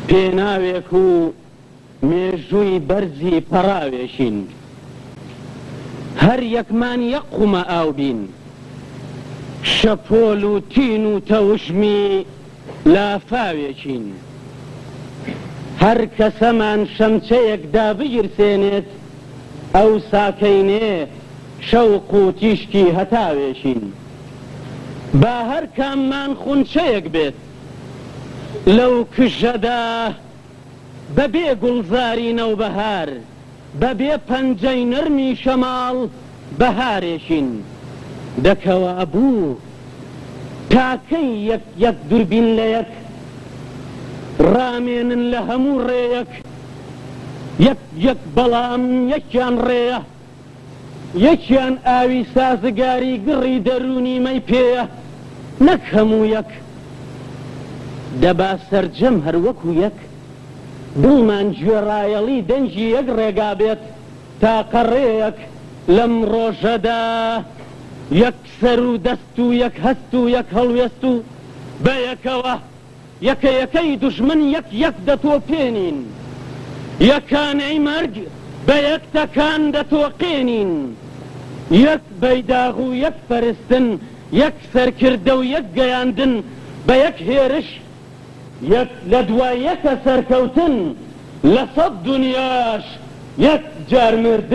پێناوێک و مێژووی بەرزی پەڕاوێشین هەر یەکمان یەک قومە ئاو بین شەپۆل و تین و تەوشمی لافاوێکین هەر کەسەمان شەمچەیەک دابگیرسێنێت ئەو ساکەینێ شەوق و تیشکی هەتاوێشین با هەر کاممان خونچەیەک بێت لەو کژەدا بەبێ گوڵزاری نەوبەهار بەبێ پەنجەی نەرمی شەماڵ بەهارێشین دەکەوە بوو تاکەی یەک دووربین لە یەک ڕامێنن لە هەموو ڕێیەک یەک بەڵام یەکیان ڕێیە یەکیان ئاوی سازگاری گڕی دەرونی مەی پێیە نەک هەموو یەک دەبا سەرجەم هەر وەکو یەک دڵمان گوێڕایەڵی دەنجی یەک ڕێگا بێت تاقە ڕێیەک لەم ڕۆژەدا یەک سەر و دەست و یەک هەست و یەک هەڵوێست و بە یەکەوە یەکە یەکەی دوژمن یەک دەتۆپێنین یەکانەی مەرگ بە یەک تەکان دەتۆقێنین یەک بەیداغ و یەک پەرستن یەک سەرکردە و یەک گەیاندن بە یەک هێرش یەک لە دوای یەکە سەرکەوتن لە سەد دونیاش یەک جار مردن